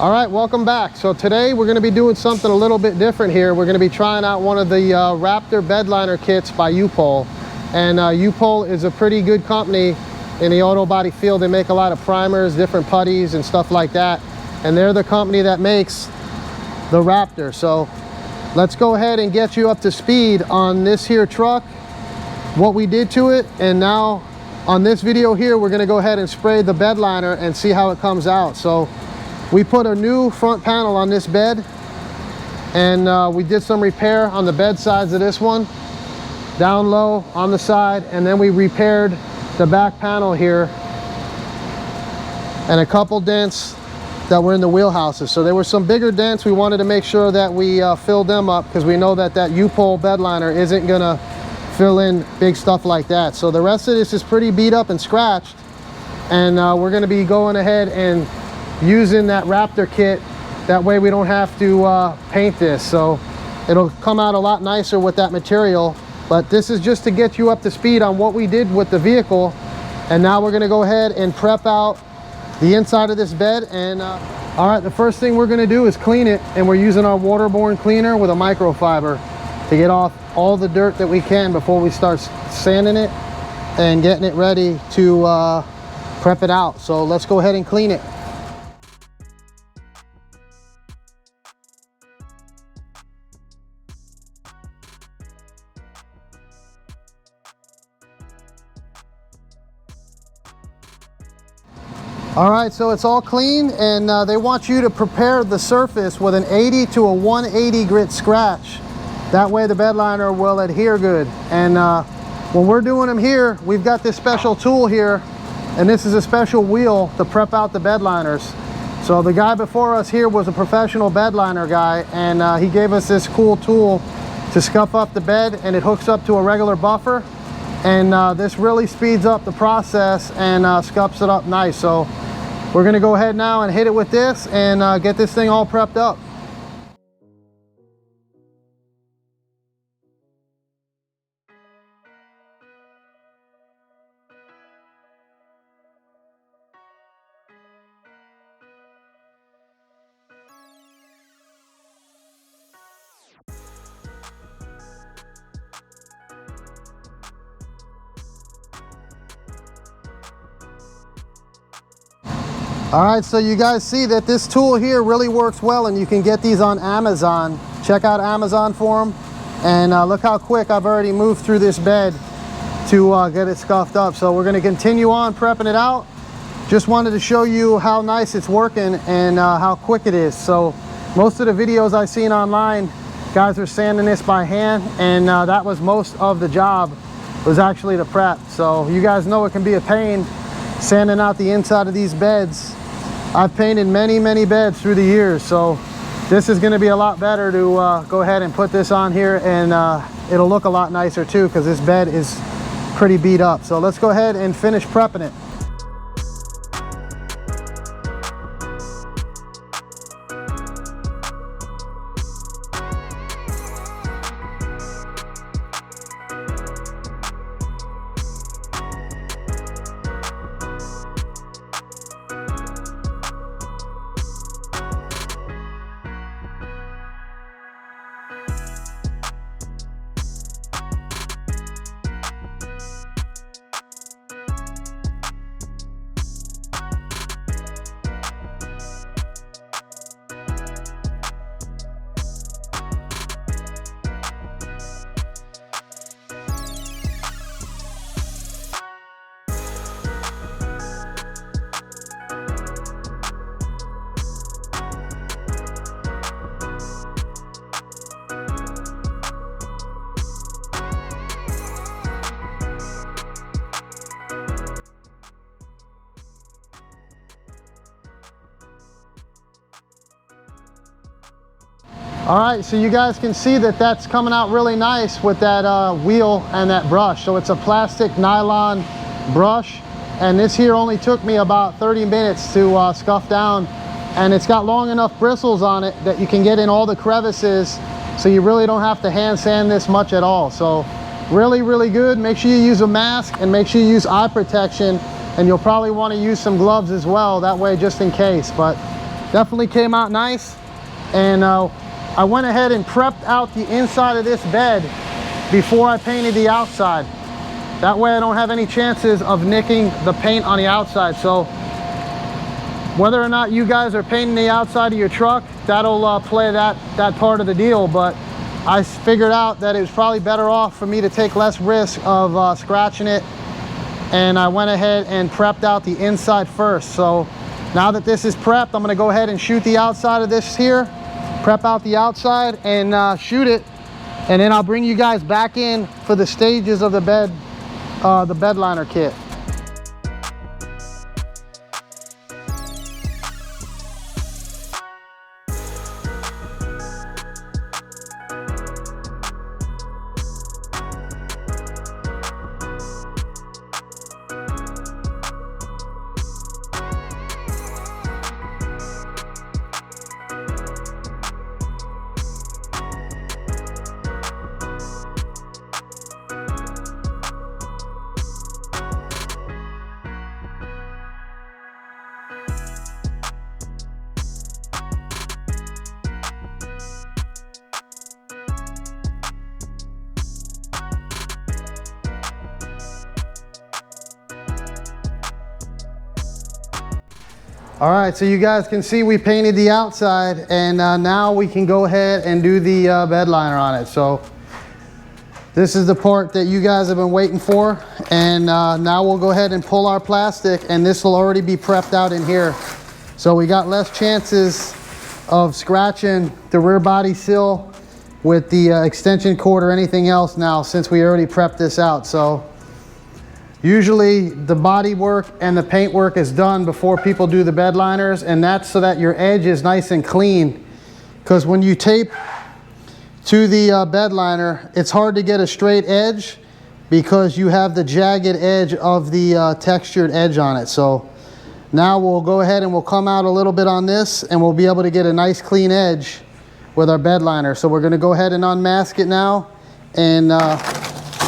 All right, welcome back. So today we're going to be doing something a little bit different here. We're going to be trying out one of the Raptor bed liner kits by U-POL. And U-POL is a pretty good company in the auto body field. They make a lot of primers, different putties and stuff like that. And they're the company that makes the Raptor. So let's go ahead and get you up to speed on this here truck, what we did to it. And now on this video here, we're going to go ahead and spray the bed liner and see how it comes out. So we put a new front panel on this bed, and we did some repair on the bed sides of this one, down low on the side, and then we repaired the back panel here and a couple dents that were in the wheelhouses. So there were some bigger dents. We wanted to make sure that we filled them up, because we know that U-POL bed liner isn't gonna fill in big stuff like that. So the rest of this is pretty beat up and scratched, and we're gonna be going ahead and using that Raptor kit. That way we don't have to paint this, so it'll come out a lot nicer with that material. But this is just to get you up to speed on what we did with the vehicle. And now we're going to go ahead and prep out the inside of this bed. And all right, the first thing we're going to do is clean it, and we're using our waterborne cleaner with a microfiber to get off all the dirt that we can before we start sanding it and getting it ready to prep it out. So let's go ahead and clean it. All right, so it's all clean, and they want you to prepare the surface with an 80 to a 180 grit scratch. That way the bed liner will adhere good. And when we're doing them here, we've got this special tool here, and this is a special wheel to prep out the bed liners. So the guy before us here was a professional bed liner guy, and he gave us this cool tool to scuff up the bed, and it hooks up to a regular buffer. And this really speeds up the process and scuffs it up nice. So we're gonna go ahead now and hit it with this and get this thing all prepped up. All right, so you guys see that this tool here really works well, and you can get these on Amazon. Check out Amazon for them. And look how quick I've already moved through this bed to get it scuffed up. So we're gonna continue on prepping it out. Just wanted to show you how nice it's working and how quick it is. So most of the videos I've seen online, guys are sanding this by hand, and that was most of the job, was actually the prep. So you guys know it can be a pain sanding out the inside of these beds. I've painted many beds through the years, so this is going to be a lot better to go ahead and put this on here, and it'll look a lot nicer too, because this bed is pretty beat up. So let's go ahead and finish prepping it. All right, so you guys can see that that's coming out really nice with that wheel and that brush. So it's a plastic nylon brush, and this here only took me about 30 minutes to scuff down, and it's got long enough bristles on it that you can get in all the crevices, so you really don't have to hand sand this much at all. So really good. Make sure you use a mask, and make sure you use eye protection, and you'll probably want to use some gloves as well, that way just in case. But Definitely came out nice. And I went ahead and prepped out the inside of this bed before I painted the outside. That way I don't have any chances of nicking the paint on the outside. So whether or not you guys are painting the outside of your truck, that'll play that part of the deal. But I figured out that it was probably better off for me to take less risk of scratching it. And I went ahead and prepped out the inside first. So now that this is prepped, I'm gonna go ahead and shoot the outside of this here, prep out the outside and shoot it. And then I'll bring you guys back in for the stages of the bed liner kit. All right, so you guys can see we painted the outside, and now we can go ahead and do the bed liner on it. So this is the part that you guys have been waiting for, and now we'll go ahead and pull our plastic, and this will already be prepped out in here. So we got less chances of scratching the rear body sill with the extension cord or anything else now, since we already prepped this out. So usually the body work and the paint work is done before people do the bed liners, and that's so that your edge is nice and clean. Because when you tape to the bed liner, it's hard to get a straight edge because you have the jagged edge of the textured edge on it. So now we'll go ahead and we'll come out a little bit on this, and we'll be able to get a nice clean edge with our bed liner. So we're going to go ahead and unmask it now and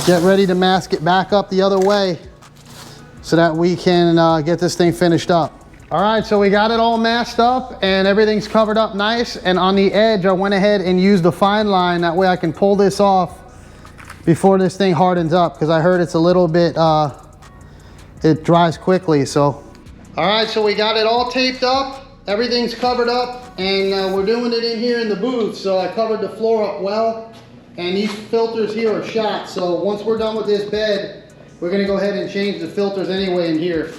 get ready to mask it back up the other way so that we can get this thing finished up. All right, so we got it all masked up and everything's covered up nice. And on the edge, I went ahead and used the fine line. That way I can pull this off before this thing hardens up, because I heard it's a little bit, it dries quickly. So, all right, so we got it all taped up. Everything's covered up, and we're doing it in here in the booth. So I covered the floor up well. And these filters here are shot, so once we're done with this bed, we're gonna go ahead and change the filters anyway in here.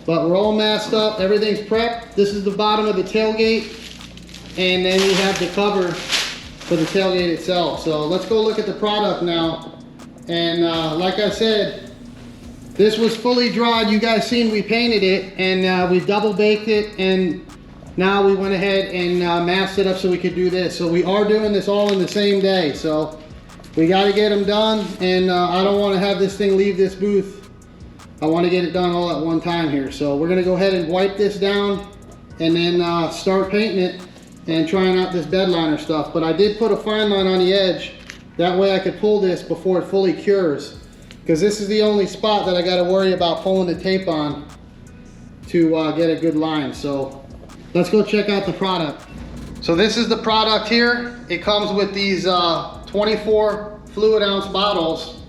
But we're all masked up, everything's prepped. This is the bottom of the tailgate, and then we have the cover for the tailgate itself. So let's go look at the product now. And like I said, this was fully dried. You guys seen we painted it, and we double baked it, and now we went ahead and masked it up so we could do this. So we are doing this all in the same day. So we got to get them done, and I don't want to have this thing leave this booth. I want to get it done all at one time here. So we're going to go ahead and wipe this down and then start painting it and trying out this bed liner stuff. But I did put a fine line on the edge. That way I could pull this before it fully cures, because this is the only spot that I got to worry about pulling the tape on to get a good line. So let's go check out the product. So this is the product here. It comes with these 24 fluid ounce bottles,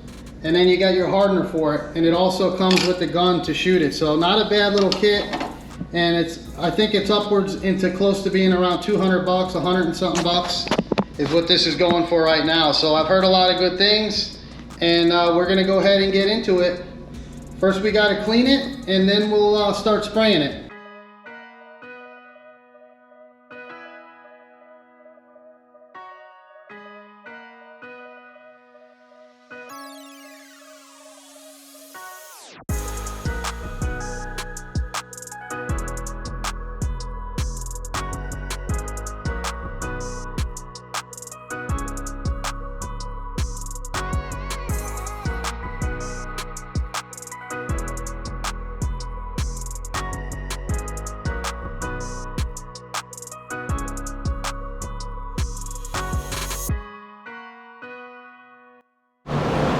and then you got your hardener for it, and it also comes with the gun to shoot it. So not a bad little kit, and I think it's upwards into close to being around 200 bucks, 100 and something bucks is what this is going for right now. So I've heard a lot of good things, and we're gonna go ahead and get into it. First we gotta clean it, and then we'll start spraying it.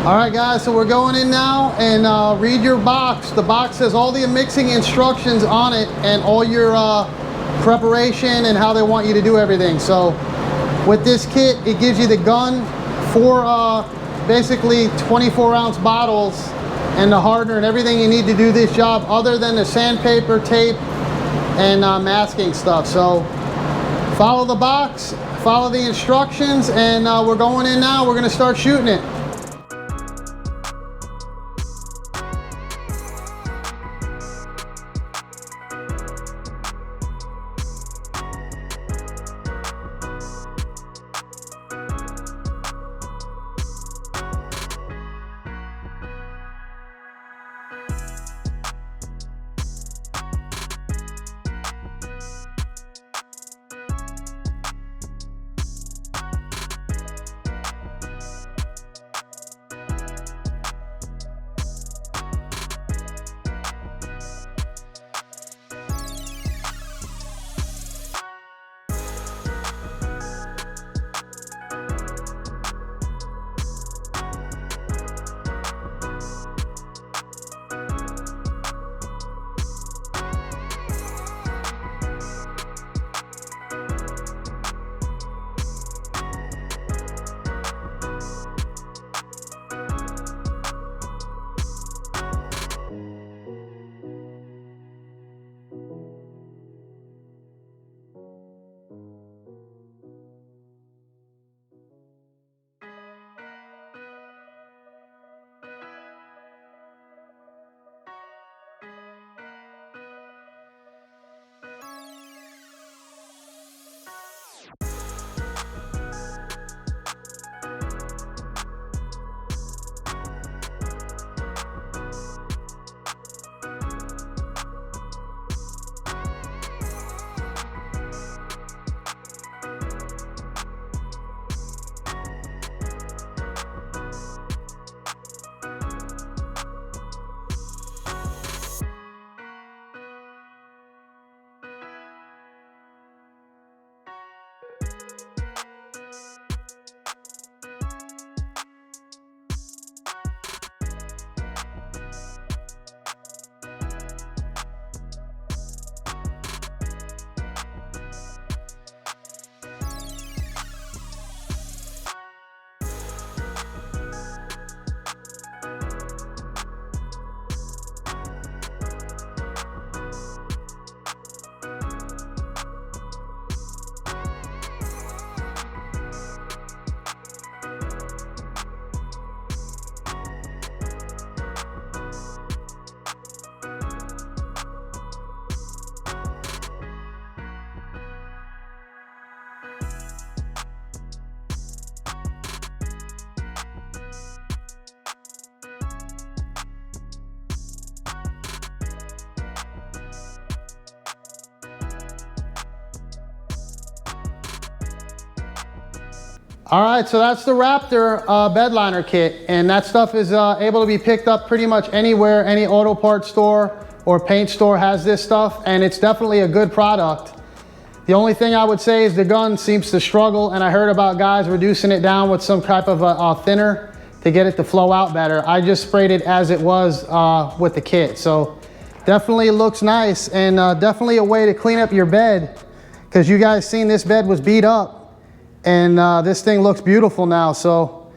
All right guys, so we're going in now, and read your box. The box has all the mixing instructions on it, and all your preparation and how they want you to do everything. So with this kit, it gives you the gun, 4 basically 24-ounce bottles, and the hardener and everything you need to do this job, other than the sandpaper, tape, and masking stuff. So follow the box, follow the instructions, and we're going in now. We're going to start shooting it. All right, so that's the Raptor bed liner kit, and that stuff is able to be picked up pretty much anywhere. Any auto parts store or paint store has this stuff, and it's definitely a good product. The only thing I would say is the gun seems to struggle, and I heard about guys reducing it down with some type of a thinner to get it to flow out better. I just sprayed it as it was with the kit, so definitely looks nice, and definitely a way to clean up your bed, because you guys seen this bed was beat up. And this thing looks beautiful now. So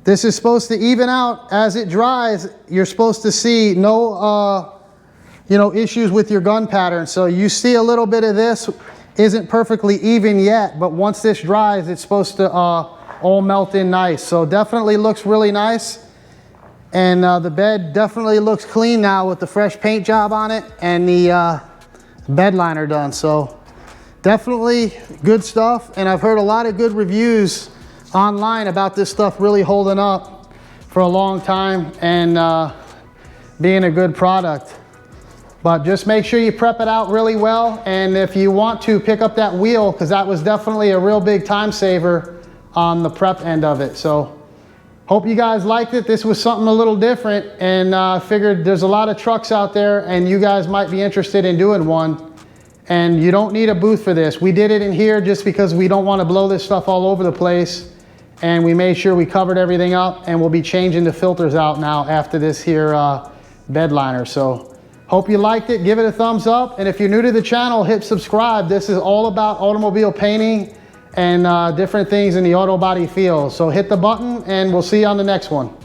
this is supposed to even out as it dries. You're supposed to see no issues with your gun pattern. So you see a little bit of this isn't perfectly even yet, but once this dries, it's supposed to all melt in nice. So definitely looks really nice. And the bed definitely looks clean now with the fresh paint job on it and the bed liner done. So definitely good stuff, and I've heard a lot of good reviews online about this stuff really holding up for a long time and being a good product. But just make sure you prep it out really well, and if you want to, pick up that wheel, because that was definitely a real big time saver on the prep end of it. So hope you guys liked it. This was something a little different, and I figured there's a lot of trucks out there and you guys might be interested in doing one. And you don't need a booth for this. We did it in here just because we don't want to blow this stuff all over the place. And we made sure we covered everything up, and we'll be changing the filters out now after this here bed liner. So Hope you liked it. Give it a thumbs up. And if you're new to the channel, hit subscribe. This is all about automobile painting and different things in the auto body field. So hit the button and we'll see you on the next one.